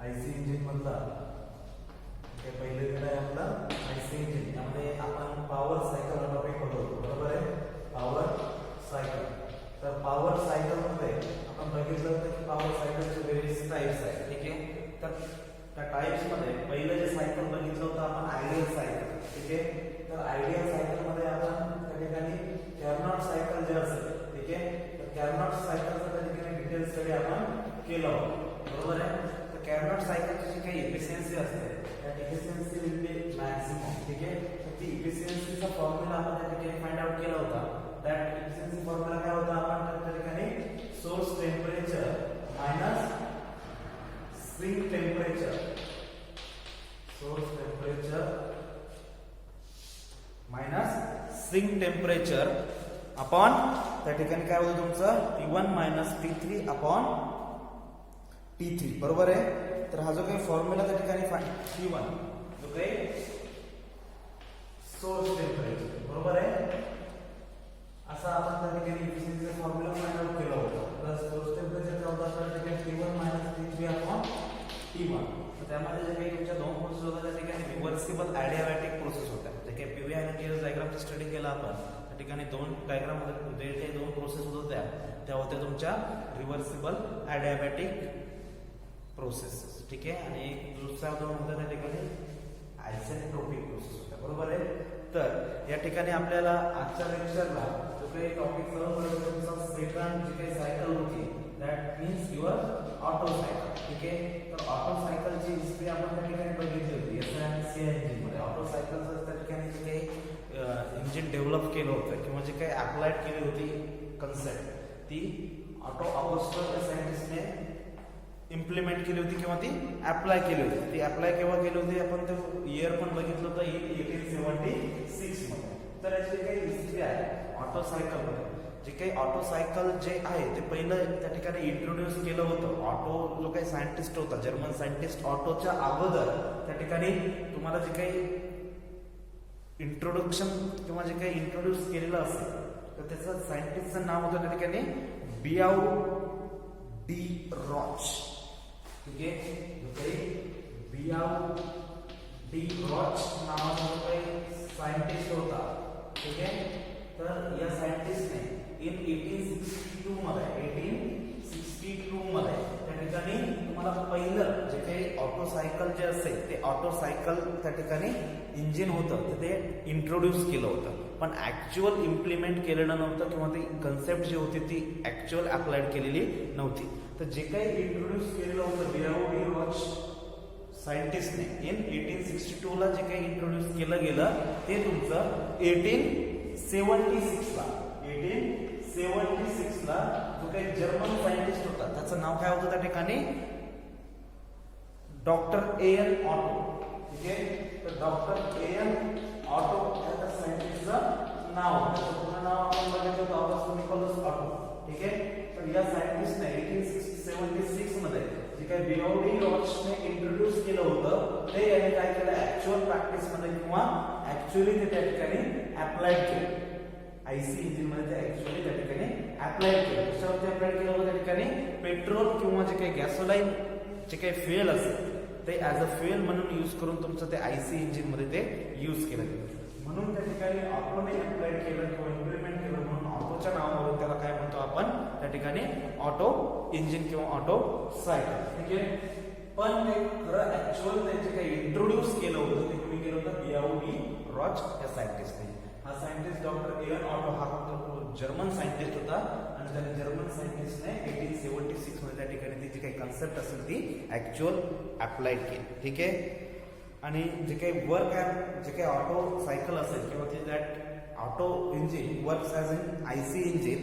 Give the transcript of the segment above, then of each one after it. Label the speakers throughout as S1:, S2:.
S1: IC engine मधला पहिले धडा आहे आपला आयसी इंजिन. त्यामध्ये आपण पॉवर सायकल हा टॉपिक बघतो, बरोबर आहे. Power cycle. तर पॉवर सायकल मध्ये आपण बघितलं होतं की पॉवर सायकलचे वेरियस टाइप्स आहेत. ठीक आहे. तर त्या टाइप्स मध्ये पहिलं जे सायकल बघितलं होतं आपण आयडियल सायकल. ठीक आहे. तर आयडियल सायकल मध्ये आपण त्या ठिकाणी कॅरनॉट सायकल जे असेल, ठीक आहे, तर कॅरनॉट सायकलचा त्या ठिकाणी डिटेल स्टडी आपण केलं होतं, बरोबर आहे. तर कॅरनॉट सायकलची जी काही एफिशियन्सी असते त्या एफिशियन्सी विल बी मॅक्सिमम. ठीक आहे. तर ती एफिशियन्सीचा फॉर्म्युला आपण त्या ठिकाणी फाइंड आउट केला होता. दॅट एफिशियन्सी फॉर्म्युला काय होता, आपण त्या ठिकाणी source temperature minus spring temperature, source temperature minus spring temperature upon त्या ठिकाणी काय होतं तुमचं T1 minus T3 upon T3, बरोबर आहे. तर हा जो काही फॉर्म्युला त्या ठिकाणी T1 जो काही सोर्स टेम्परेचर, बरोबर आहे, असा आपण त्या ठिकाणी एफिशियन्सीचा फॉर्म्युला फाइंड आउट केला होता. प्लस सोर्स टेम्परेचर काय होता त्या ठिकाणी T1 minus T3 upon T1. तर त्यामध्ये जे काही तुमच्या दोन प्रोसेस होत्या त्या ठिकाणी रिव्हर्सिबल ॲडियाबॅटिक प्रोसेस होत्या. जे काही पीव्ही आणि टीएस डायग्रामची स्टडी केला आपण त्या ठिकाणी दोन डायग्राम मध्ये जे काही दोन प्रोसेस होत होत्या त्या होत्या तुमच्या रिव्हर्सिबल ॲडियाबॅटिक प्रोसेस. ठीक आहे. आणि दुसरा दोन होत्या त्या ठिकाणी आयसेंट्रोपिक प्रोसेस होत्या, बरोबर आहे. तर या ठिकाणी आपल्याला आजच्या लेक्चरला जो काही टॉपिक तुमचा सेकंड जी काही सायकल होती that means your auto cycle. ठीक आहे. तर ऑटो सायकलची हिस्ट्री आपण त्या ठिकाणी बघितली होती एसआयसी इंजिन मध्ये. ऑटो सायकलचं त्या ठिकाणी जे काही इंजिन डेव्हलप केलं होतं किंवा जे काही अप्लाइड केली होती कन्सेप्ट ती ऑटो ऑगस्टर सायंटिस्टने इम्प्लिमेंट केली होती किंवा ती अप्लाय केली होती. ती अप्लाय केव्हा केली होती आपण ते इयर पण बघितलं होतं 1876 मध्ये. तर याची काही हिस्ट्री आहे ऑटो सायकल मध्ये. जे काही ऑटो सायकल जे आहे ते पहिलं त्या ठिकाणी इंट्रोड्यूस केलं होतं. ऑटो जो काही सायंटिस्ट होता जर्मन सायंटिस्ट ऑटोच्या अगोदर त्या ठिकाणी तुम्हाला जे काही इंट्रोडक्शन किंवा जे काही इंट्रोड्यूस केलेलं असेल तर त्याचं सायंटिस्टचं नाव होतं त्या ठिकाणी बियाऊ डी रॉच. ठीक आहे. जो काही बियाऊ डी रॉच नावाचा जो काही सायंटिस्ट होता, ठीक आहे, तर या सायंटिस्टने इन 1862 मध्ये त्या ठिकाणी तुम्हाला पहिलं जे काही ऑटो सायकल जे असेल ते ऑटो सायकल त्या ठिकाणी इंजिन होतं ते इंट्रोड्यूस केलं होतं. पण ऍक्च्युअल इम्प्लिमेंट केलेलं नव्हतं किंवा ती कन्सेप्ट जी होती ती ऍक्च्युअल अप्लाइड केलेली नव्हती. तर जे काही इंट्रोड्यूस केलेलं होतं बियाऊ डी रॉच सायंटिस्टने इन 1862 ला जे काही इंट्रोड्यूस केलं गेलं ते तुमचं 1876 ला जो काही जर्मन सायंटिस्ट होता त्याचं नाव काय होतं त्या ठिकाणी डॉक्टर एन ऑटो. ठीक आहे. तर डॉक्टर एन ऑटो या त्या सायंटिस्टचं नाव त्याचं पूर्ण नाव आपण बघितलं होतं ऑगस्ट निकोलस ऑटो. ठीक आहे. तर या सायंटिस्टने 1876 मध्ये जे काही बियाऊ डी रॉचने इंट्रोड्यूस केलं होतं ते याने काय केलं ऍक्च्युअल प्रॅक्टिस मध्ये किंवा ऍक्च्युअली ते त्या ठिकाणी अप्लाइड केलं. आयसी इंजिन मध्ये ते ऍक्च्युअली त्या ठिकाणी अप्लाइड केलं. कशावरती अप्लाइड केलं होतं त्या ठिकाणी पेट्रोल किंवा जे काही गॅसोलाईन जे काही फ्युएल असेल ते ऍज अ फ्युएल म्हणून यूज करून तुमचं ते आयसी इंजिन मध्ये ते यूज केलं गेलं. म्हणून त्या ठिकाणी ऑटोने अप्लाइड केलं किंवा इम्प्लिमेंट केलं म्हणून ऑटोच्या नावावरून त्याला काय म्हणतो आपण त्या ठिकाणी ऑटो इंजिन किंवा ऑटो सायकल. ठीक आहे. पण ते खरं ऍक्च्युअल त्यांचे काही इंट्रोड्यूस केलं होतं ते कुणी केलं होतं बियाऊ डी रॉच या सायंटिस्टने. हा सायंटिस्ट डॉक्टर एन ऑटो हा जर्मन सायंटिस्ट होता आणि त्या जर्मन सायंटिस्टने 1876 मध्ये त्या ठिकाणी ती जी काही कन्सेप्ट असेल ती ऍक्च्युअल अप्लाइड केली. ठीक आहे. आणि जे काही वर्क जे काही ऑटो सायकल असेल किंवा ते that auto engine works as an IC engine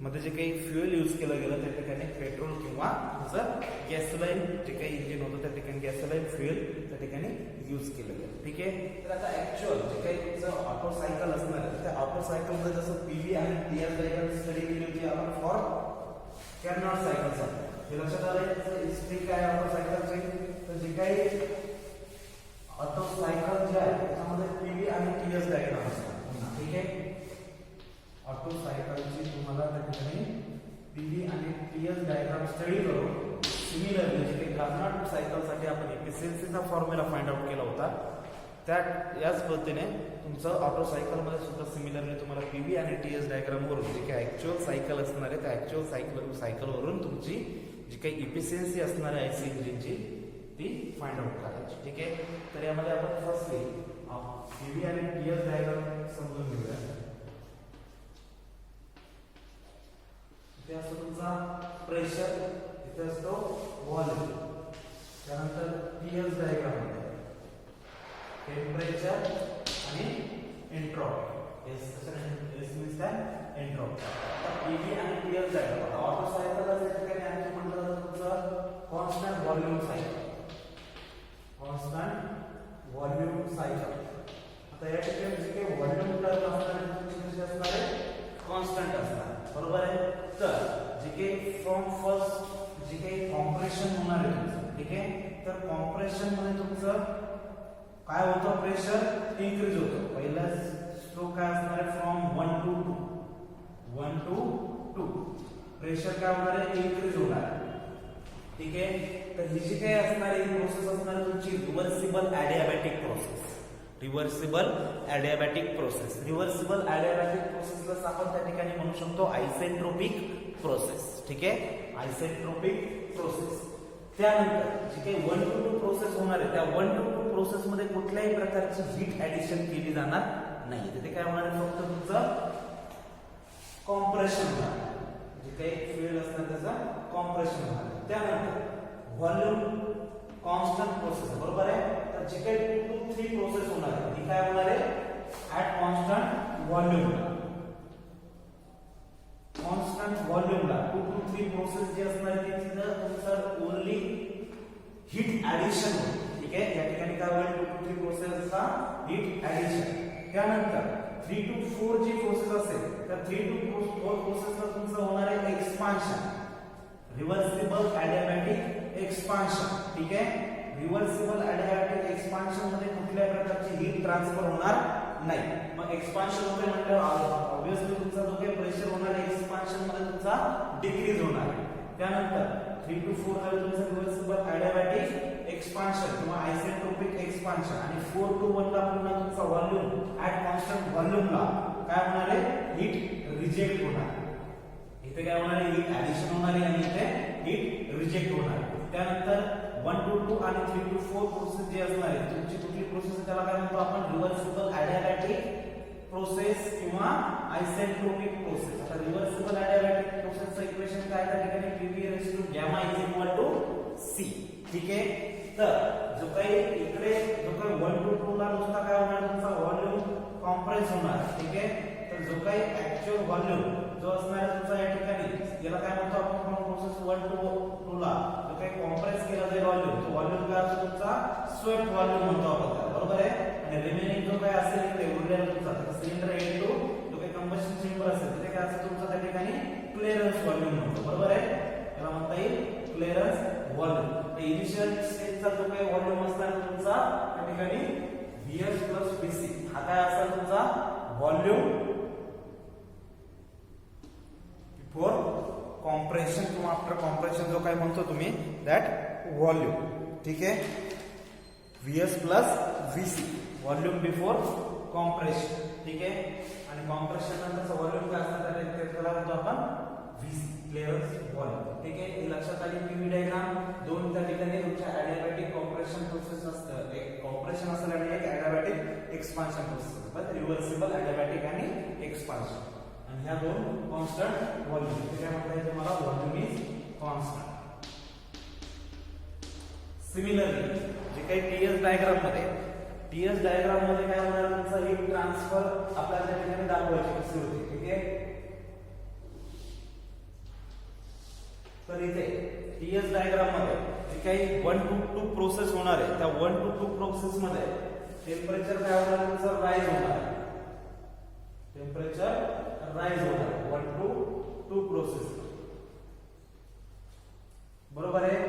S1: मध्ये जे काही फ्युएल यूज केलं गेलं त्या ठिकाणी पेट्रोल किंवा तुमचं गॅसोलाईन जे काही इंजिन होतं त्या ठिकाणी गॅसोलाईन फ्युएल त्या ठिकाणी यूज केलं गेलं. ठीक आहे. तर आता ऍक्च्युअल जे काही तुमचं ऑटो सायकल असणार आहे त्या ऑटो सायकल मध्ये जसं पीव्ही आणि टीएस डायग्राम स्टडी केली होती आपण फॉर कॅरनॉट सायकलचा. हे लक्षात आलं हिस्ट्री काय ऑटो सायकलची. तर जे काही ऑटो सायकल जे आहे त्याच्यामध्ये पीव्ही आणि टीएस डायग्राम असतात. ठीक आहे. ऑटो सायकलची तुम्हाला त्या ठिकाणी पीव्ही आणि टीएस डायग्राम स्टडी करून सिमिलर जे काही कार्नोट सायकलसाठी आपण इफिशियन्सीचा फॉर्म्युला फाइंड आउट केला होता. याच पद्धतीने तुमचं ऑटो सायकलमध्ये सुद्धा सिमिलरली तुम्हाला पीव्ही आणि टीएस डायग्रामवरून जे काही ॲक्च्युअल सायकल असणार आहे त्या ॲक्च्युअल सायकलवरून तुमची जी काही इफिशियन्सी असणार आहे आयसी इंजिनची ती फाइंड आउट करायची. ठीक आहे. तर यामध्ये आपण फर्स्टली पीव्ही आणि टीएस डायग्राम समजून घेऊया. इथे असतो तुमचा प्रेशर, इथे असतो व्हॉल्यूम, त्यानंतर टीएस डायग्राम मध्ये टेम्परेचर आणि एंट्रोपी. एस मीन्स काय एंट्रोपी. आता पीव्ही आणि टीएस डायग्राम ऑटो सायकल या ठिकाणी आणखी म्हटलं जातं तुमचं constant volume cycle. Constant volume cycle. आता या ठिकाणी जे काही व्हॉल्यूम टर्म असणार आहे तुमची कशी असणार आहे कॉन्स्टंट असणार. बरोबर आहे. तर जे काही फ्रॉम फर्स्ट जे काही कॉम्प्रेशन होणार आहे तुमचं, ठीक आहे, तर कॉम्प्रेशन मध्ये तुमचं काय होतं प्रेशर इन्क्रीज होतं. पहिला स्ट्रोक काय असणार आहे फ्रॉम 1 to 2, 1 to 2 प्रेशर काय होणार आहे इन्क्रीज होणार आहे. ठीक आहे. तर ही जी काही असणार आहे प्रोसेस असणार आहे तुमची reversible adiabatic process. Reversible adiabatic process. Reversible adiabatic प्रोसेसला आपण त्या ठिकाणी म्हणू शकतो आयसेंट्रोपिक प्रोसेस. ठीक आहे. आयसेंट्रोपिक प्रोसेस. त्यानंतर जी काही 1 to 2 प्रोसेस होणार आहे त्या 1 to 2 प्रोसेस मध्ये कुठल्याही प्रकारची हीट ऍडिशन केली जाणार नाही. तिथे काय होणार आहे फक्त तुमचं कॉम्प्रेशन होणार. जे काही फ्लुइड असणार त्याचं कॉम्प्रेशन होणार. त्यानंतर व्हॉल्यूम कॉन्स्टंट प्रोसेस. बरोबर आहे. तर जे काही 2 to 3 प्रोसेस होणार आहे ती काय होणार आहे ऍट कॉन्स्टंट व्हॉल्यूम. कॉन्स्टंट व्हॉल्यूमला 2 to 3 प्रोसेस जे असणार आहे तिथं तुमचं ओनली हीट ऍडिशन होईल. ठीक आहे. या ठिकाणी काय होईल 2 to 3 प्रोसेसचा हीट ऍडिशन. त्यानंतर 3 to 4 जी प्रोसेस असेल तर 3 to 4 प्रोसेसला तुमचं होणार आहे एक्सपान्शन. Reversible adiabatic expansion. ठीक आहे. रिव्हर्सिबल ॲडियाबॅटिक एक्सपान्शन मध्ये कुठल्याही प्रकारची हीट ट्रान्सफर होणार नाही. मग एक्सपान्शन होते म्हटल्यावर ऑब्वियसली तुमचा जो काही प्रेशर होणार आहे एक्सपान्शन मध्ये तुमचा डिक्रीज होणार आहे. त्यानंतर 3 to 4 मध्ये तुमचं रिव्हर्सिबल ॲडियाबॅटिक एक्सपान्शन किंवा आयसेंट्रोपिक एक्सपान्शन आणि 4 to 1 ला पुन्हा तुमचा व्हॉल्यूम ऍट कॉन्स्टंट व्हॉल्यूमला काय होणार आहे हीट रिजेक्ट होणार. इथे काय होणार आहे हीट ऍडिशन होणार आहे आणि इथे हीट रिजेक्ट होणार. त्यानंतर 1 to 2 आणि 3 to 4 प्रोसेस जे असणार आहे तुमची कुठली प्रोसेस त्याला काय म्हणतो आपण रिव्हर्सिबल ॲडियाबॅटिक प्रोसेस किंवा आयसेंट्रोपिक प्रोसेस. आता रिव्हर्सिबल ॲडियाबॅटिक प्रोसेसचं इक्वेशन काय त्या ठिकाणी PV raise to gamma is equal to C. ठीक आहे. तर जो काही इकडे जो काही 1 to 2 ला नुसता काय होणार तुमचा व्हॉल्यूम कॉम्प्रेस होणार. ठीक आहे. तर जो काही ऍक्च्युअल व्हॉल्यूम जो असणार आहे तुमचा या ठिकाणी याला काय म्हणतो आपण प्रोसेस 1 to 2 ला जो काही कॉम्प्रेस केला जाईल व्हॉल्यूम तो व्हॉल्यूम काय असतो तुमचा स्वेप्ट व्हॉल्यूम म्हणतो आपण. बरोबर आहे. आणि रिमेनिंग जो काय असेल इकडे उरलेला तुमचा सिलेंडर इनटू जो काही कंबशन चेंबर असेल तिथे काय असतं तुमचा त्या ठिकाणी क्लिअरन्स व्हॉल्यूम म्हणतो. बरोबर आहे. याला म्हणता येईल क्लिअरन्स व्हॉल्यूम. तर इनिशियल स्टेजचा जो काही व्हॉल्यूम असणार तुमचा त्या ठिकाणी Vs + Vc हा काय असेल तुमचा व्हॉल्यूम बिफोर कॉम्प्रेशन किंवा आफ्टर कॉम्प्रेशन जो काय म्हणतो तुम्ही दॅट व्हॉल्यूम. ठीक आहे. Vs + Vc volume before compression. ठीक आहे. आणि कॉम्प्रेशन नंतरचा व्हॉल्यूम काय असणार त्याला म्हणतो आपण Vc क्लिअरन्स व्हॉल्यूम. ठीक आहे. हे लक्षात आली पीव्ही डायग्राम. दोन त्या ठिकाणी तुमच्या ॲडियाबॅटिक कॉम्प्रेशन प्रोसेस असतं. एक कॉम्प्रेशन असेल आणि एक ॲडियाबॅटिक एक्सपान्शन प्रोसेस असतं. रिव्हर्सिबल ॲडियाबॅटिक आणि एक्सपान्शन. आणि ह्या दोन कॉन्स्टंट व्हॉल्यूम. इथे काय म्हणता येईल तुम्हाला व्हॉल्यूम इज कॉन्स्टंट. सिमिलरली जे काही टीएस डायग्राम मध्ये काय होणार तुमचा हीट ट्रान्सफर आपल्याला त्या ठिकाणी दाखवायची कशी होते. ठीक आहे. तर इथे टीएस डायग्राम मध्ये जे काही 1 to 2 प्रोसेस होणार आहे त्या 1 to 2 प्रोसेस मध्ये टेम्परेचर काय होणार तुमचं राईज होणार. टेम्परेचर राईज होणार 1 to 2 प्रोसेस. बरोबर आहे.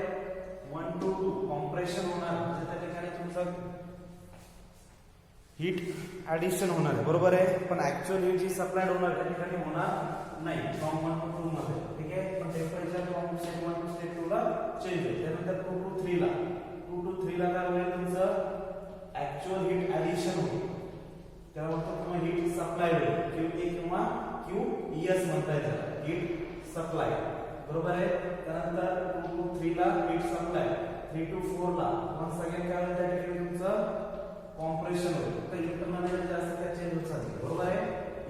S1: 1 to 2 कॉम्प्रेशन होणार म्हणजे त्या ठिकाणी तुमचं हीट ऍडिशन होणार आहे, बरोबर आहे. पण ऍक्च्युअल हीट जी सप्लाइड होणार त्या ठिकाणी होणार नाही फ्रॉम 1 to 2 मध्ये, ठीक आहे. पण temperature from state 1 to state 2 ला चेंज होईल. त्यानंतर 2 to 3 ला काय होईल तुमचं ऍक्च्युअल हीट ऍडिशन होईल. त्याला म्हणतो किंवा हीट सप्लाय होईल. QA किंवा QES म्हणता येईल हीट सप्लाय, बरोबर आहे. त्यानंतर 2 to 3 ला हीट सप्लाय, 3 to 4 ला वन्स अगेन काय होईल त्या ठिकाणी तुमचं कॉम्प्रेशन होईल. तर इंटरनल जास्त काय चेंज होत चालते, बरोबर आहे.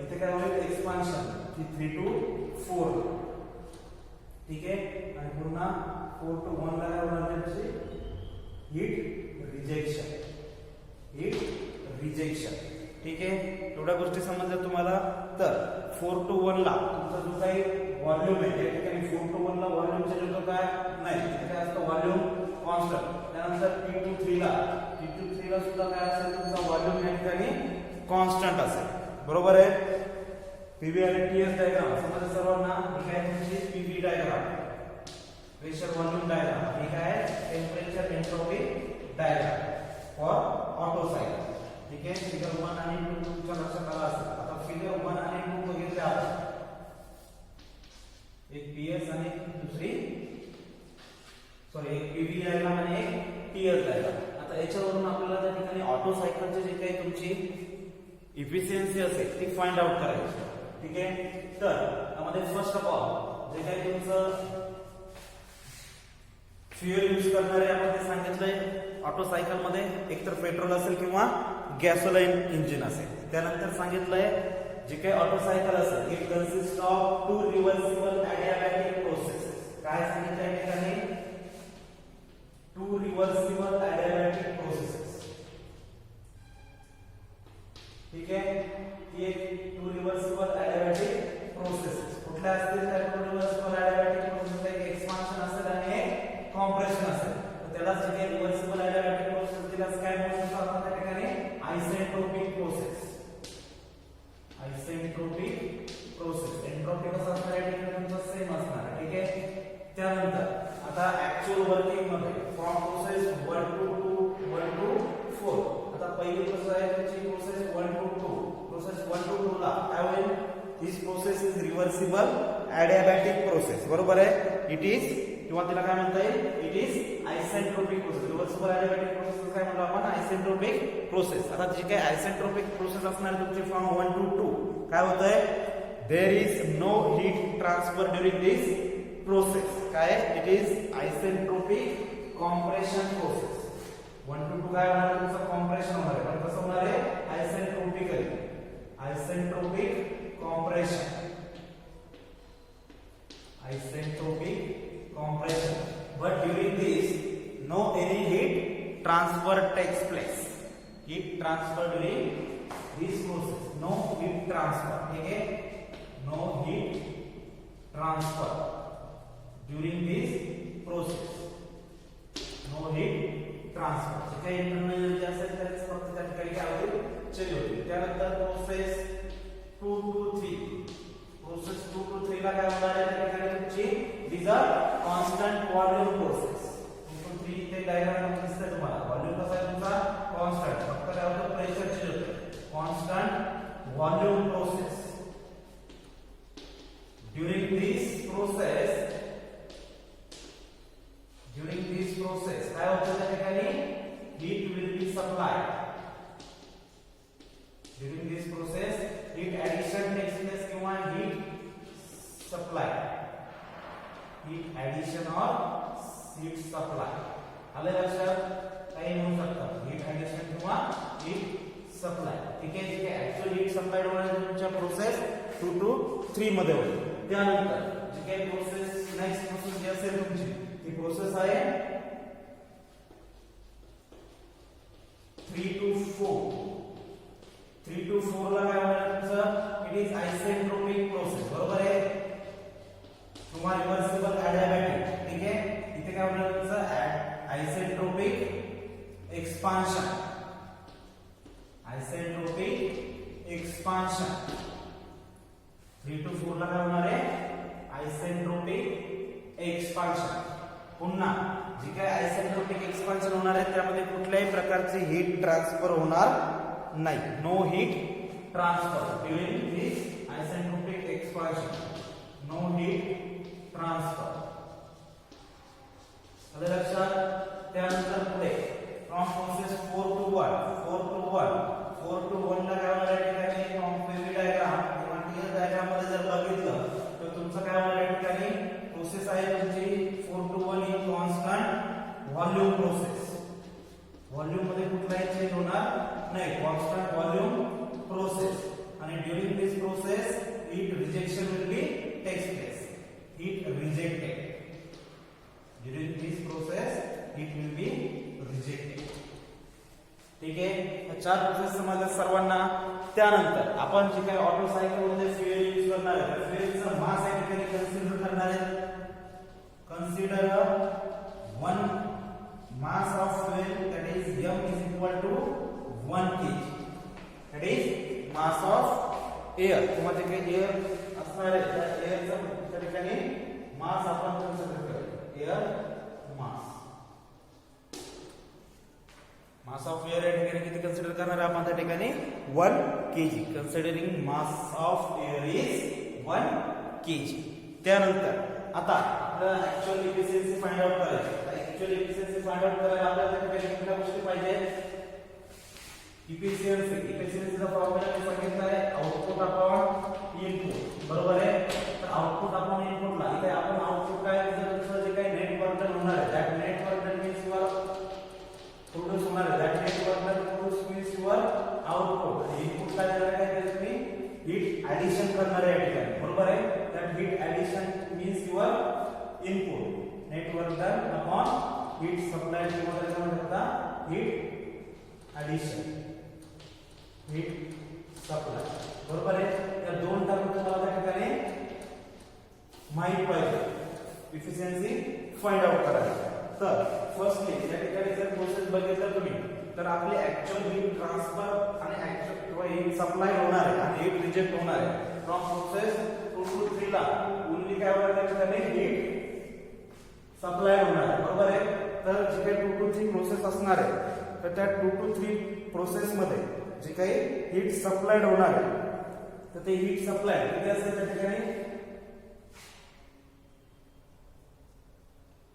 S1: इथे काय होईल एक्सपान्शन, की 3 to 4, ठीक आहे. आणि पुन्हा 4 to 1 ला काय होणार त्याची हीट रिजेक्शन, ठीक आहे. एवढ्या गोष्टी समजल्या तुम्हाला. तर 4 to 1 ला तुमचा जो काही व्हॉल्यूम आहे त्या ठिकाणी 4 to 1 ला व्हॉल्यूम चेंज होतो काय नाही, तिथे काय असतं व्हॉल्यूम कॉन्स्टंट. त्यानंतर 3 to 3 ला सुद्धा काय असेल तुमचा व्हॉल्यूम या ठिकाणी कॉन्स्टंट असेल, बरोबर आहे. पीव्ही आणि टीएस डायग्राम समजा सर्वांना. ही काय तुमची PV diagram, pressure volume diagram. ही काय temperature entropy diagram for Otto cycle, ठीक आहे. फिगर 1 आणि 2 तुमच्या लक्षात आला असेल. आता फिगर 1 आणि 2 बघितले आपण, एक पीएस आणि दुसरी एक पीव्ही डायग्राम आणि एक टीएस डायग्राम. आता याच्यावरून आपल्याला त्या ठिकाणी ऑटो सायकलची जी काही तुमची इफिशियन्सी असेल ती फाइंड आउट करायची, ठीक आहे. तर त्यामध्ये फर्स्ट ऑफ ऑल जे काही तुमचं फ्युएल यूज करणारे आपण ते सांगितलंय ऑटो सायकल मध्ये एकतर पेट्रोल असेल किंवा गॅसोलाईन इंजिन असेल. त्यानंतर सांगितलंय जे काही ऑटो सायकल असेल it consist of 2 reversible adiabatic process. काय सांगितलं या ठिकाणी 2 रिव्हर्सिबल ॲडियाबॅटिक प्रोसेसेस, ठीक आहे. ती एक 2 रिव्हर्सिबल ॲडियाबॅटिक प्रोसेसेस कुठल्या असतील त्या 2 रिव्हर्सिबल ॲडियाबॅटिक प्रोसेस एक एक्सपान्शन असेल आणि एक कॉम्प्रेशन असेल. तर त्याला जे काही रिव्हर्सिबल ॲडियाबॅटिक प्रोसेस तिला काय म्हणतात आपण त्या ठिकाणी आयसेंट्रोपिक प्रोसेस. आयसेंट्रोपिक प्रोसेस एंट्रोपी कसं असणार या ठिकाणी तुमचं सेम असणार, ठीक आहे. त्यानंतर आता ऍक्च्युअल वर्किंग मध्ये फ्रॉम प्रोसेस 1 to 4. आता पहिली प्रोसेस आहे तुमची प्रोसेस 1 to 2. प्रोसेस 1 to 2 ला काय होईल this process is reversible adiabatic process, बरोबर आहे. इट इज किंवा तिला काय म्हणता येईल it is isentropic process. Reversible adiabatic process काय म्हणतो आपण आयसेंट्रोपिक प्रोसेस. आता जी काही आयसेंट्रोपिक प्रोसेस असणार तुमची फ्रॉम 1 to 2 काय होतंय there is no heat transfer during this process. काय it is isentropic compression process. 1 to 2 काय होणार तुमचं कॉम्प्रेशन होणार आहे. पण कसं होणार आहे आयसेंट्रोपिक compression. But during this, no any heat transfer takes place. Heat transfer during this process. No heat transfer. Okay? No heat transfer during this process. No heat transfer. जे काही इंटरनल एनर्जी असेल त्याच फक्त त्या ठिकाणी काय होईल चेंज होईल. त्यानंतर प्रोसेस 2 to 3. प्रोसेस 2 to 3 ला काय होणार आहे त्या ठिकाणी तुमची these are constant volume process. 2 to 3 इथे डायग्राम मध्ये दिसतंय तुम्हाला. व्हॉल्यूम कसा आहे तुमचा कॉन्स्टंट, फक्त काय होतं प्रेशर चेंज होतं. Constant volume process. During this process काय होतं त्या ठिकाणी heat will be supplied. During this process heat addition takes place किंवा हीट सप्लाय. हीट ऍडिशन और हीट सप्लाय आलं लक्षात. काही होऊ शकतं हीट ऍडिशन किंवा हीट सप्लाय, ठीक आहे. ठीक आहे ऍक्च्युअली हीट सप्लाय होणार तुमच्या प्रोसेस 2 to 3 मध्ये होईल. त्यानंतर जी काही प्रोसेस नेक्स्ट प्रोसेस जी असेल तुमची ती प्रोसेस आहे 3 to 4. 3 to 4 ला काय होणार तुमचं इट इज आयसेंट्रोपिक प्रोसेस, बरोबर आहे. किंवा रिव्हर्सिबल ॲडियाबॅटिक, ठीक आहे. इथे काय होणार तुमचं isentropic expansion. Isentropic expansion 3 to 4 ला काय होणार आहे आयसेंट्रोपिक एक्सपान्शन. पुन्हा जे काय आयसेंट्रोपिक एक्सपान्शन होणार आहे त्यामध्ये कुठल्याही प्रकारचे हीट ट्रान्सफर होणार नाही. No heat transfer during this isentropic expansion. No heat transfer. आलं लक्षात. त्यानंतर पुढे फ्रॉम प्रोसेस 4 to 1 ला काय होणार आहे ठिकाणी फ्रॉम फेवी डायग्राम किंवा टीएल डायग्राम मध्ये जर बघितलं तर तुमचं काय होणार आहे ठिकाणी प्रोसेस आहे तुमची 4 to 1 in constant volume process. Volume मध्ये कुठलाही चेंज होणार नाही. Constant volume process. आणि during this process heat rejection will be takes place. Heat rejected. During this process heat will be rejected. ठीक आहे. चार प्रोसेस समजल्या सर्वांना. त्यानंतर आपण जे काही ऑटो सायकल मध्ये फ्युएल यूज करणार आहे फ्युएलचा मास आहे ठिकाणी कन्सिडर करणार आहे. Consider one mass of fuel that is m is equal to 1 kg. that is mass of air. किंवा जे काही एअर असणार आहे त्या एअरचा त्या ठिकाणी मास आपण कन्सिडर करू. Air mass. Mass of air या ठिकाणी किती कन्सिडर करणार आहे आपण त्या ठिकाणी 1 kg. Considering mass of air is 1 kg. त्यानंतर आता आपल्याला ऍक्च्युअल इफिशियन्सी फाइंड आउट करायची. ऍक्च्युअल इफिशियन्सी फाइंड आउट करायला आपल्याला त्या ठिकाणी कुठल्या गोष्टी पाहिजे. इफिशियन्सीचा फॉर्म्युला मी सांगितला आहे आउटपुट अपॉन इनपुट. बरोबर आहे. तर आउटपुट अपॉन इनपुटला इथे आपण आउटपुट काय जर जे काही नेट वर्क डन होणार आहे that net work done means your produce होणार आहे. That net work done produce means your output. इनपुटला जर काय केलं तुम्ही हीट ऍडिशन करणार आहे या ठिकाणी. बरोबर आहे. That heat addition means your input. Net work done upon heat supply किंवा त्याला म्हणतात हीट ऍडिशन. Heat supply. बरोबर आहे. या दोन टर्म तुम्हाला त्या ठिकाणी माहित पाहिजे इफिशियन्सी फाइंड आउट करायची. तर फर्स्टली या ठिकाणी जर प्रोसेस बघितलं तुम्ही तर आपली ऍक्च्युअल हीट ट्रान्सफर आणि ऍक्च्युअल किंवा हीट सप्लाय होणार आहे आणि हीट रिजेक्ट होणार आहे. फ्रॉम प्रोसेस 2 to 3 ला ओन्ली काय होणार त्या ठिकाणी हीट सप्लाय होणार आहे. बरोबर आहे. तर जे काही 2 to 3 प्रोसेस असणार आहे तर त्या 2 to 3 प्रोसेस मध्ये जे काही हीट सप्लायड होणार आहे तर ते हीट सप्लाय किती असेल त्या ठिकाणी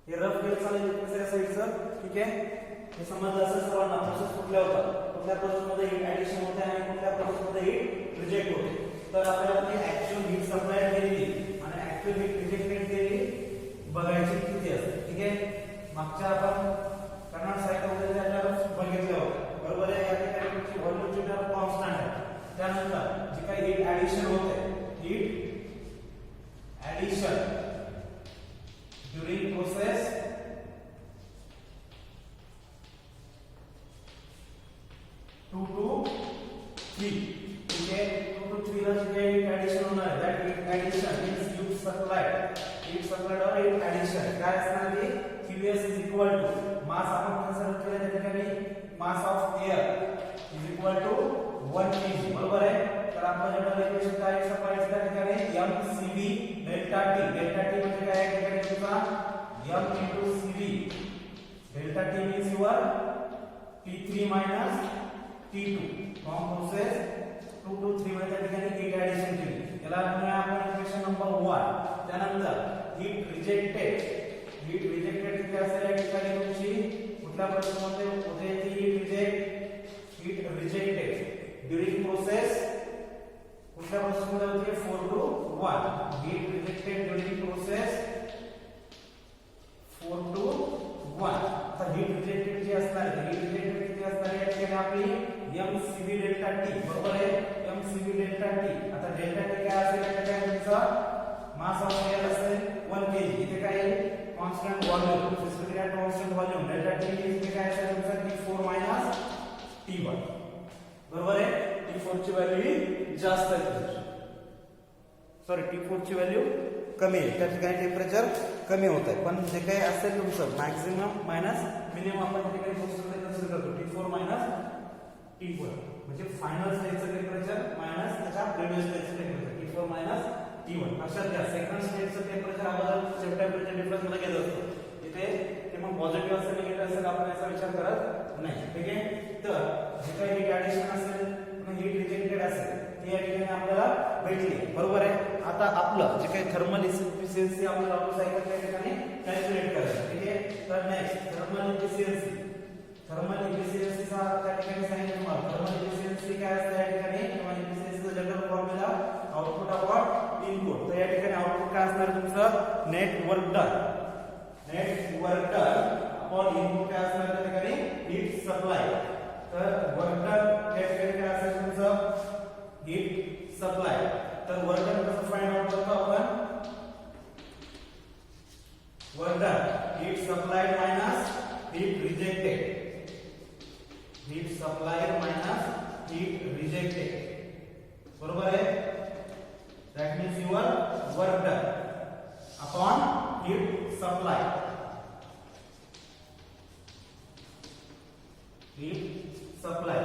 S1: हे रफ केलं चालेल दुसऱ्या साईडचं. ठीक आहे. हे समजलं असेल सर्वांना. प्रोसेस कुठल्या होतात कुठल्या प्रोसेस मध्ये हीट ऍडिशन होते आणि कुठल्या प्रोसेस मध्ये हीट रिजेक्ट होते. तर आपल्याला ती ऍक्च्युअल हीट सप्लाय केलेली आणि ऍक्च्युअल हीट रिजेक्टेड केलेली बघायची किती असते. ठीक आहे. मागच्या आपण कर्नाट सायकल मध्ये आपल्याला बघितलं होतं. बरोबर आहे. या ठिकाणी तुमची व्हॉल्यूम ची टर्म कॉन्स्टंट आहे. त्यानंतर जे काही हीट ऍडिशन होते heat addition during process 2 to 3. ठीक है. 2 to 3 ला जे ऍडिशन होणार आहे that heat addition means heat supplied or heat addition काय असणार आहे QS is equal to mass आपण कन्सिडर केलं त्या ठिकाणी mass of air is equal to 1 kg. बरोबर आहे. तर आपण जनरल इक्वेशन काय सप्लाय त्या ठिकाणी mCv delta T. Delta T म्हणजे काय आहे ठिकाणी तुमचा m into Cv. Delta T means your T3 minus T2 from process 2 to 3 मध्ये त्या ठिकाणी हीट ऍडिशन केली. याला आपण इक्वेशन नंबर 1. त्यानंतर हीट रिजेक्टेड किती असेल या ठिकाणी तुमची कुठल्या प्रोसेस मध्ये होते ती हीट रिजेक्टेड ड्युरिंग प्रोसेस कुठल्या प्रोसेस मध्ये होते 4 to 1. Heat rejected during process 4 to 1. आता हीट रिजेक्टेड जी असणार आहे हीट रिजेक्टेड किती असणार आहे या ठिकाणी आपली mCv डेल्टा T. बरोबर आहे. mCv delta T. आता डेल्टा T काय असेल या ठिकाणी तुमचा मास ऑफ एअर असेल 1 kg. इथे काय आहे कॉन्स्टंट व्हॉल्यूम. सिस्टम च्या कॉन्स्टंट व्हॉल्यूम डेल्टा T इथे काय असेल तुमचा T4 minus T1. बरोबर आहे. T4 ची व्हॅल्यू ही जास्त आहे. सॉरी T4 ची व्हॅल्यू कमी आहे. त्या ठिकाणी टेम्परेचर कमी होत आहे. पण जे काही असेल तुमचं मॅक्झिमम मायनस मिनिमम आपण त्या ठिकाणी कन्सिडर करतो T4 minus T1 म्हणजे फायनल स्टेजचं टेम्परेचर मायनस त्याच्या प्रिव्हियस स्टेजचं टेम्परेचर T4 minus T1. लक्षात घ्या. सेकंड स्टेजचं टेम्परेचर अगोदर टेम्परेचर डिफरन्स मध्ये घेत असतो. इथे ते मग पॉझिटिव्ह असेल निगेटिव्ह असेल आपण याचा विचार करत नाही. ठीक आहे. तर जे काही हीट ऍडिशन असेल ऍसिड ती या ठिकाणी आपल्याला भेटली, बरोबर आहे. आता आपलं जे काही थर्मल इफिशियन्सी आपल्याला ऑटो सायकल त्या ठिकाणी कॅल्क्युलेट करायचं, ठीक आहे. तर नेक्स्ट थर्मल इफिशियन्सी चा त्या ठिकाणी सांगितलं तुम्हाला. थर्मल इफिशियन्सी काय असते या ठिकाणी, थर्मल इफिशियन्सीचा general formula output upon input. तर या ठिकाणी आउटपुट काय असणार तुमचं, net work done upon input काय असणार त्या ठिकाणी, हीट सप्लाय. तर वर्क डन या ठिकाणी काय असेल तुमचं, हीट सप्लाय. तर वर्क डन कसं फाइंड आउट करतो आपण, work done heat supplied minus heat rejected, heat supplied minus heat rejected, बरोबर आहे. that means your work done upon heat supply, heat supply.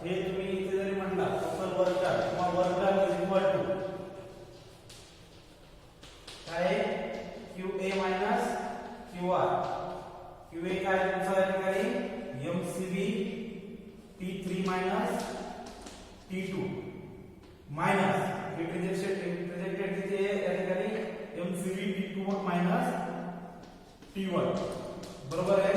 S1: हे तुम्ही इथे जरी म्हटला टोटल वर्क डन किंवा work done is equal to काय, QA मायनस QR. QA काय तुमचा या ठिकाणी MCV T3 minus T2 minus heat rejected किती आहे या ठिकाणी, MCV T2 मायनस T1, बरोबर आहे.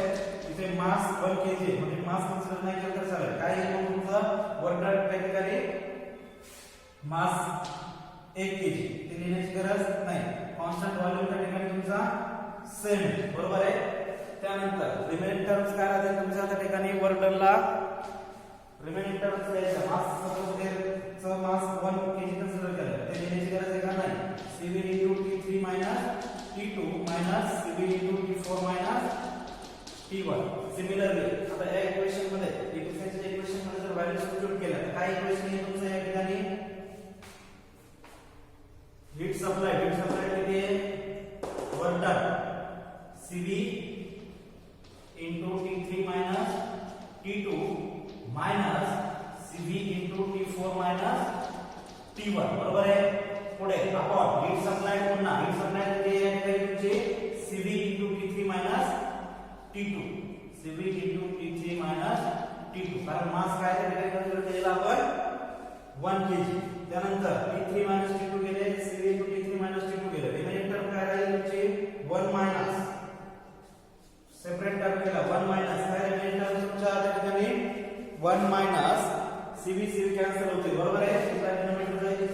S1: इथे मास 1 kg म्हणजे मास कन्सिडर नाही केलं तर चालेल. काय आहे मग तुमचं वर्क डन त्या ठिकाणी, मास 1 kg ते लिहिण्याची गरज नाही. कॉन्स्टंट व्हॉल्यूम त्या ठिकाणी तुमचा सेम, बरोबर आहे. त्यानंतर रिमेनिंग टर्म्स काय राहतील तुमच्या त्या ठिकाणी वर्क डनला, रिमेनिंग टर्म्स यायचा मास सपोज चा मास 1 kg कन्सिडर केलं ते लिहिण्याची गरज आहे का नाही. Cv T3 minus T2 minus Cv T4 minus T1. Similarly आता या इक्वेशन मध्ये इक्वेशनच्या इक्वेशन मध्ये जर व्हॅल्यू सबस्टिट्यूट केलं तर काय इक्वेशन आहे तुमचं या ठिकाणी, हीट सप्लाय किती आहे, work done Cv T3 minus T2 minus Cv T4 minus T1, बरोबर आहे. पुढे अपॉन हीट सप्लाय, पुन्हा हीट सप्लाय किती आहे तुमची, Cv T3 minus T2, Cv T3 minus T2. कारण मास काय त्या ठिकाणी कन्सिडर केलेला आपण 1 kg. त्यानंतर T3 मायनस T2 गेले, Cv T3 मायनस T2 गेले. रिमेनिंग टर्म काय राहील तुमची 1 मायनस, सेपरेट टर्म केला 1 मायनस काय रिमेनिंग टर्म तुमच्या त्या ठिकाणी 1 मायनस Cv कॅन्सल होते, बरोबर आहे. इथला डिनोमिनेटर जाईल इथे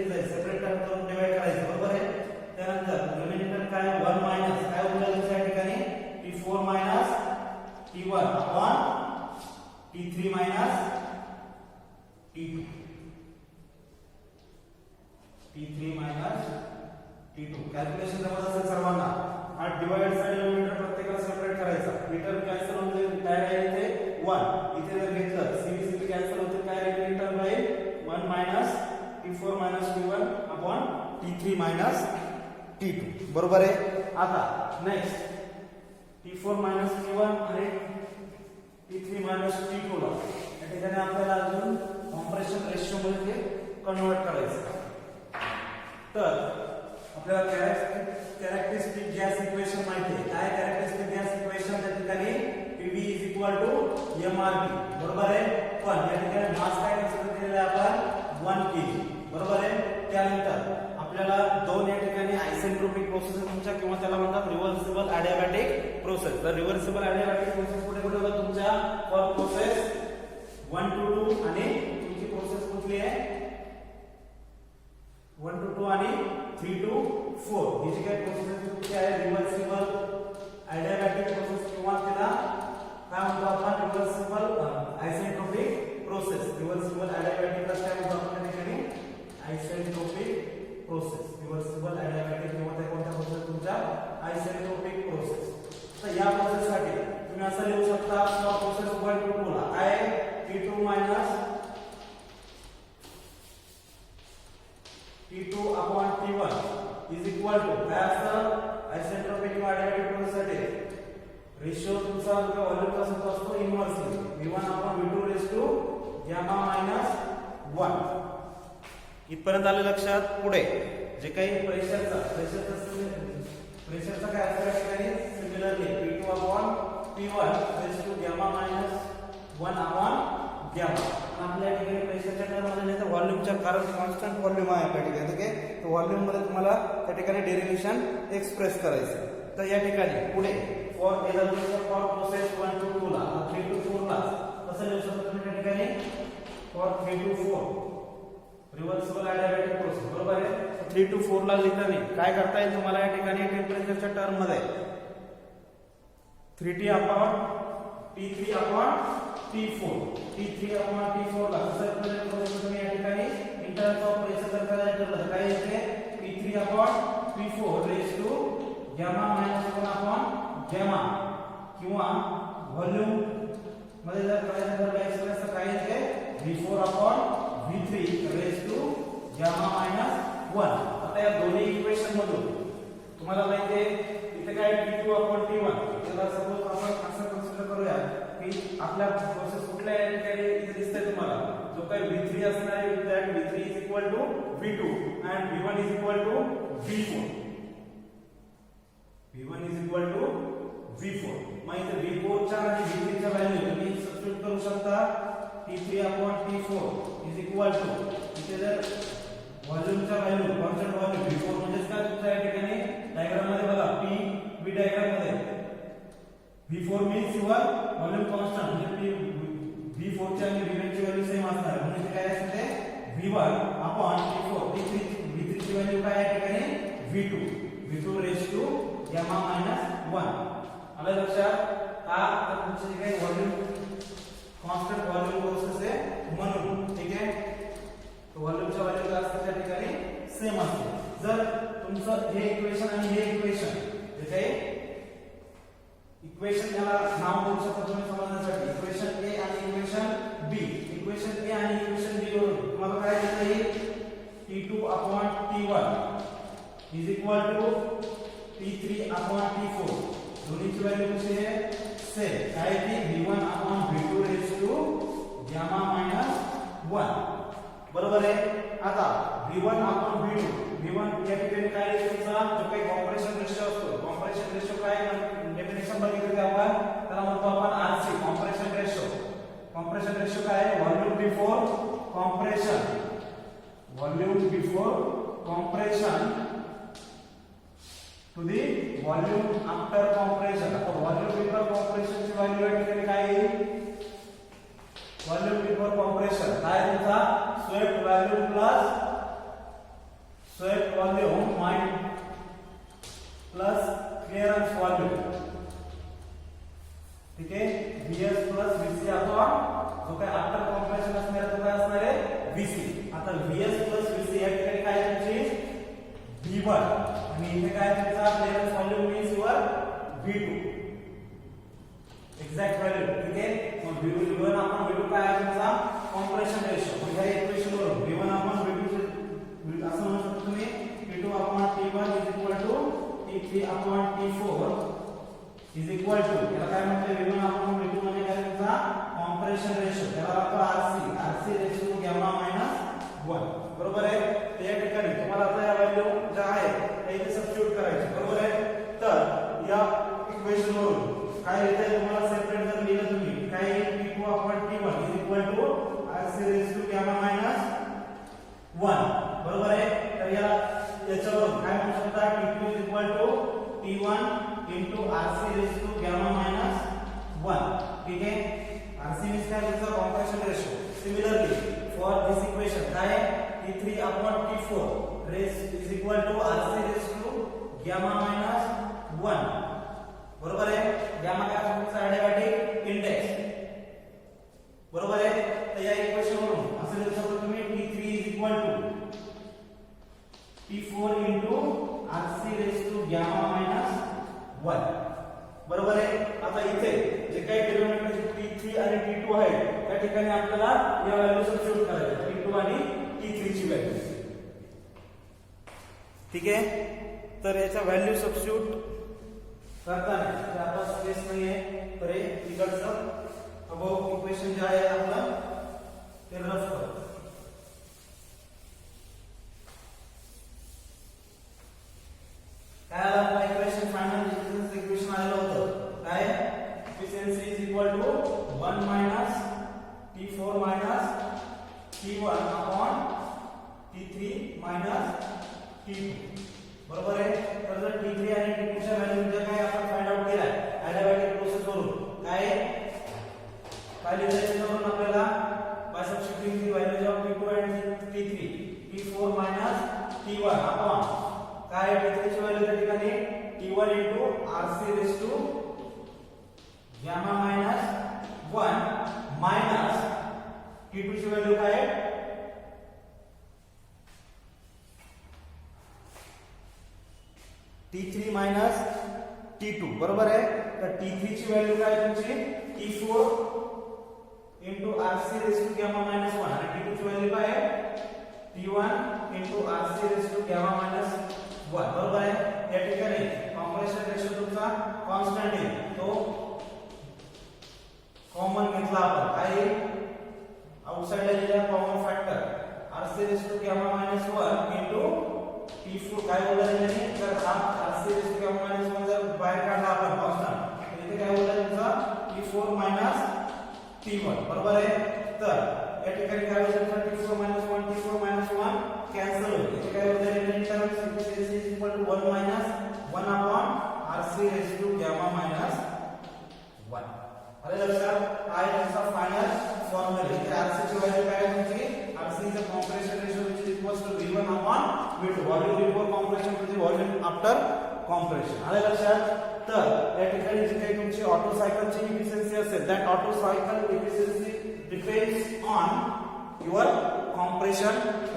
S1: जाईल, सेपरेट टर्म करून डिवाइड करायचं, बरोबर आहे. त्यानंतर रिमेनिंग टर्म काय 1 मायनस काय उरलं त्या ठिकाणी T4 minus T1 upon T3 minus T2, T3 minus T2. Calculation जमत असेल सर्वांना. हा डिवाइड चा डिनोमिनेटर प्रत्येकाला सेपरेट करायचा. मीटर कॅन्सल होऊन जाईल, काय राहील इथे 1. इथे जर घेतलं Cv कॅन्सल होते, काय रिमेनिंग टर्म राहील 1 minus T4 minus T1 upon T3 minus T2, बरोबर आहे. आता नेक्स्ट T4 मायनस T1 आणि T3 मायनस T2 ला या ठिकाणी आपल्याला अजून कॉम्प्रेशन रेशिओ मध्ये ते कन्वर्ट करायचं. तर आपल्याला कॅरेक्टरिस्टिक गॅस इक्वेशन माहिती आहे. काय कॅरेक्टरिस्टिक गॅस इक्वेशन त्या ठिकाणी PV MRT, बरोबर आहे. पण या ठिकाणी मास काय कन्सिडर केलेला आहे आपण 1 kg, बरोबर आहे. त्यानंतर आपल्याला दोन या ठिकाणी आयसेंट्रोपिक प्रोसेस तुमच्या किंवा त्याला म्हणतात रिव्हर्सिबल ॲडियाबॅटिक प्रोसेस. तर रिव्हर्सिबल ॲडियाबॅटिक प्रोसेस कुठे कुठे होतात तुमच्या, फॉर प्रोसेस 1 to 2 आणि तुमची प्रोसेस कुठली आहे 1 to 2 आणि 3 to 4. ही जी काही प्रोसेस तुमची आहे रिव्हर्सिबल ॲडियाबॅटिक प्रोसेस किंवा त्याला काय म्हणतो आपण रिव्हर्सिबल आयसेंट्रोपिक प्रोसेस. रिव्हर्सिबल ॲडियाबॅटिकला काय म्हणतो आपण त्या ठिकाणी आयसेंट्रोपिक प्रोसेस. रिव्हर्सिबल ॲडियाबॅटिक किंवा त्या कोणत्या प्रोसेस तुमच्या आयसेंट्रोपिक प्रोसेस. तर या प्रोसेस साठी तुम्ही असं लिहू शकता फॉर प्रोसेस 1 to 2 ला काय T2 minus T2 upon T1 is equal to काय असतं आयसेंट्रोपिक किंवा ॲडियाबॅटिक प्रोसेस साठी रेशिओ तुमचा जो व्हॉल्यूम चा असतो inversely V1 upon V2 raise to gamma minus 1. इथपर्यंत आले लक्षात. पुढे जे काही प्रेशरचा काय असतं similarly P2 upon P1 raise to gamma minus 1 upon gamma. आपल्या ठिकाणी प्रेशरच्या टर्ममध्ये नाही तर व्हॉल्यूमच्या, कारण कॉन्स्टंट व्हॉल्यूम आहे आपल्या ठिकाणी. ठीक आहे, तर व्हॉल्यूम मध्ये तुम्हाला त्या ठिकाणी डेरिव्हेशन एक्सप्रेस करायचं. तर या ठिकाणी पुढे फॉर फॉर प्रोसेस 1 to 2 ला 3 to 4 ला कसं लिहू शकतो तुम्ही त्या ठिकाणी for 3 to 4 reversible adiabatic process. बरोबर आहे. 3 to 4 ला लिहिताना काय करता येईल तुम्हाला या ठिकाणी टेम्परेचरच्या टर्म मध्ये 3T upon T3 upon T4 T3 upon T4 ला कसं रिप्रेझेंट करू शकतो तुम्ही या ठिकाणी इन टर्म्स ऑफ प्रेशर जर करायचं काय येते T3 upon P4 raise to gamma minus 1 upon gamma, किंवा व्हॉल्यूम मध्ये जर करायचं तर एक्सप्रेस तर काय येते V4 upon V3 raise to gamma minus 1. आता या दोन्ही इक्वेशन मधून तुम्हाला माहिती आहे इथे काय T2 upon T1. त्याला सपोज आपण असं कन्सिडर करूया की आपल्या प्रोसेस कुठल्या ठिकाणी इथे दिसतंय तुम्हाला जो काही V3 असणार आहे that V3 is equal to V2 and V1 is equal to V4. V1 is equal to V4. मग इथे V4 च्या आणि V3 च्या व्हॅल्यू तुम्ही सबस्टिट्यूट करू शकता. T3 upon T4 is equal to इथे जर व्हॉल्यूमचा व्हॅल्यू कॉन्स्टंट व्हॅल्यू V4 म्हणजे काय तुमच्या या ठिकाणी डायग्राम मध्ये बघा P डायग्राम मध्ये V4 means your volume constant म्हणजे V4 ची आणि V1 ची व्हॅल्यू सेम असणार म्हणजे ते काय असते V1 upon T4 V3 ची व्हॅल्यू काय आहे ठिकाणी V2 raise to gamma minus 1. आलं लक्षात. हा तर तुमचं जे काही व्हॉल्यूम कॉन्स्टंट व्हॉल्यूम प्रोसेस आहे म्हणून. ठीक आहे, तो व्हॉल्यूमच्या व्हॅल्यू काय असते त्या ठिकाणी सेम असते. जर तुमचं हे इक्वेशन आणि हे इक्वेशन जे काही इक्वेशन याला नाव देऊ शकता तुम्ही समजण्यासाठी इक्वेशन ए आणि इक्वेशन बी. इक्वेशन ए आणि इक्वेशन बी वरून तुम्हाला काय देता येईल T2 upon T1 is equal to T3 upon T4. दोन्हीची व्हॅल्यू कशी आहे सेम काय की V1 upon V2 raise to gamma minus 1. बरोबर आहे. आता V1 upon V1 या ठिकाणी काय आहे तुमचा जो काही कॉम्प्रेशन रेशो असतो कॉम्प्रेशन रेशो काय डेफिनेशन बघितली आपण त्याला म्हणतो आपण RC compression ratio. Compression ratio काय आहे volume before compression to the volume after compression. आता व्हॉल्यूम बिफोर कॉम्प्रेशन ची व्हॅल्यू या ठिकाणी काय येईल व्हॉल्यूम बिफोर कॉम्प्रेशन काय तुमचा swept volume plus swept volume plus clearance volume. ठीक आहे, Vs प्लस Vc अपॉन जो काय आफ्टर कॉम्प्रेशन असणार तो काय असणार आहे Vc. आता Vs प्लस Vc या ठिकाणी काय आहे तुमची V1 आणि इथे काय तुमचा clearance volume means your V2 exact value. ठीक आहे, मग V1 आपण V2 काय आहे तुमचा कॉम्प्रेशन रेशो. मग या इक्वेशन वरून V1 आपण V2 असं म्हणू शकतो तुम्ही T2 upon T1 is equal to T3 upon T4 is equal to याला काय म्हणते V1 upon V2 म्हणजे काय तुमचा कॉम्प्रेशन रेशो त्याला लागतो RC ratio two gamma minus 1. बरोबर आहे. तर या ठिकाणी तुम्हाला आता या व्हॅल्यू ज्या आहेत त्या इथे सबस्टिट्यूट करायचे. बरोबर आहे. तर या इक्वेशन वरून काय येते तुम्हाला सेपरेट जर लिहिलं तुम्ही काय T2 upon T1 is equal to RC ratio two gamma minus 1. बरोबर आहे. तर याच्यावरून काय म्हणू शकता T2 is equal to T1 into RC raised to gamma minus 1. ठीक है, RC means क्या होता है compression ratio. Similarly for this equation काय T3 upon T4 raised is equal to RC raised to gamma minus 1. बरोबर है. gamma क्या तुमचा adiabatic index. बरोबर है. तर या इक्वेशन वरून असं लिहू शकतो तुम्ही T3 is equal to T4 into RC raised to gamma minus 1. बरोबर आहे. आता इथे जे काही डिनोमिनेटर T3 आणि T2 आहे त्या ठिकाणी आपल्याला या व्हॅल्यू सबस्टिट्यूट करायच्या T2 आणि T3 ची व्हॅल्यू. ठीक आहे, तर याचा व्हॅल्यू सबस्टिट्यूट करताना जर आता स्पेस नाहीये तर हे इकडचं अबव इक्वेशन जे आहे आपलं ते रफ करू. काय आलं आपलं इक्वेशन फायनल इक्वेशन आलेलं होतं काय efficiency is equal to 1 minus T4 minus T1 upon T3 minus T2 बरोबर आहे. तर जर T3 आणि T2 च्या व्हॅल्यू म्हणजे काय आपण फाइंड आउट केलाय ॲडिबॅटिक प्रोसेस वरून काय लिहायचं वरून आपल्याला by substituting the values of T2 and T3 T4 minus T1 upon काय T3 ची व्हॅल्यू त्या ठिकाणी T1 into RC raised to gamma minus 1 minus T2 ची व्हॅल्यू काय आहे T3 minus T2 बरोबर आहे. तर T3 ची व्हॅल्यू काय तुमची T4 into RC raised to gamma minus 1 आणि T2 ची व्हॅल्यू काय आहे T1 into RC raised to gamma minus 1 बरोबर आहे. या ठिकाणी कॉम्प्रेशन रेशो तुमचा कॉन्स्टंट आहे तो कॉमन घेतला आपण काय आउटसाइडला दिलेला common factor RC raised to gamma minus 1 into T4 काय बोलला त्याने जर हा RC raised to gamma minus 1 जर बाहेर काढला आपण कॉन्स्टंट तर इथे काय बोलला तुमचा T4 minus T1 बरोबर आहे. तर या ठिकाणी काय होईल T4 minus 1 T4 minus 1 cancel होईल. इथे काय होईल remaining terms efficiency is equal to 1 minus 1 upon RC raised to gamma minus 1 अरे लक्षात आहे तुमचा फायनल फॉर्म्युला. इथे RC ची व्हॅल्यू काय आहे तुमची RC is a compression ratio which is equals to V1 upon V2 volume before compression to the volume after compression आले लक्षात. तर या ठिकाणी जी काही तुमची ऑटो सायकलची इफिशियन्सी असेल that auto cycle efficiency depends on your compression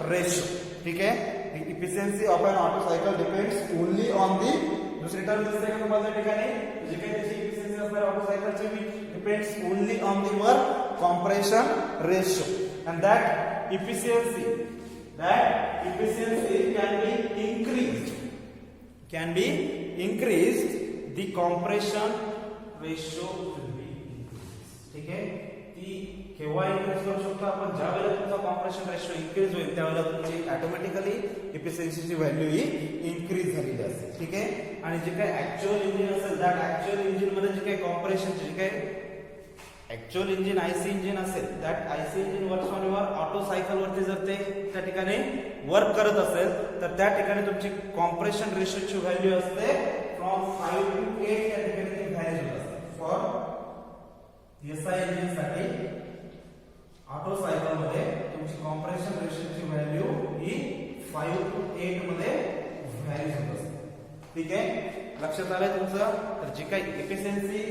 S1: ratio. ठीक आहे. The efficiency of an auto cycle depends only on the दुसरी टर्म दिसते का तुम्हाला त्या ठिकाणी जी काही त्याची इफिशियन्सी असणार ऑटो सायकलची depends only on the work compression ratio and that efficiency can be increased the compression ratio will be increased. ठीक आहे. ती केव्हा इन्क्रीज करू शकतो आपण ज्या वेळेला तुमचा कॉम्प्रेशन रेशो इन्क्रीज होईल त्यावेळेला तुमची ऑटोमॅटिकली इफिशियन्सीची व्हॅल्यू ही इन्क्रीज झालेली असेल. ठीक आहे. आणि जे काही ऍक्च्युअल इंजिन असेल दॅट ऍक्च्युअल इंजिन मध्ये जे काही कॉम्प्रेशनचे जे काही ऍक्च्युअल इंजिन आयसी इंजिन असेल that IC engine works on your auto cycle वरती जर ते त्या ठिकाणी वर्क करत असेल तर त्या ठिकाणी तुमची कॉम्प्रेशन रेशोची व्हॅल्यू असते फ्रॉम 5 to 8 या ठिकाणी ती व्हॅल्यू होत असते. फॉर एसआय इंजिन साठी ऑटो सायकल मध्ये तुमची कॉम्प्रेशन रेशोची व्हॅल्यू ही 5 to 8 मध्ये व्हॅल्यू होत असते. ठीक आहे. लक्षात आलंय तुमचं. तर जी काही एफिशियन्सी